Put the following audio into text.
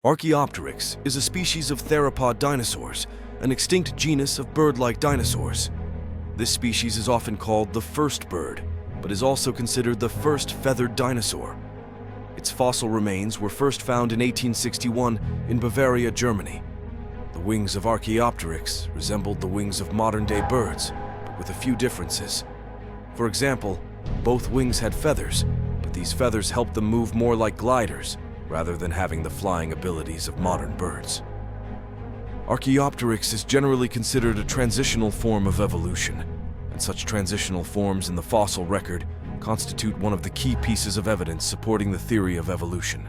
Archaeopteryx is a species of theropod dinosaurs, an extinct genus of bird-like dinosaurs. This species is often called the first bird, but is also considered the first feathered dinosaur. Its fossil remains were first found in 1861 in Bavaria, Germany. The wings of Archaeopteryx resembled the wings of modern-day birds, but with a few differences. For example, both wings had feathers, but these feathers helped them move more like gliders, rather than having the flying abilities of modern birds. Archaeopteryx is generally considered a transitional form of evolution, and such transitional forms in the fossil record constitute one of the key pieces of evidence supporting the theory of evolution.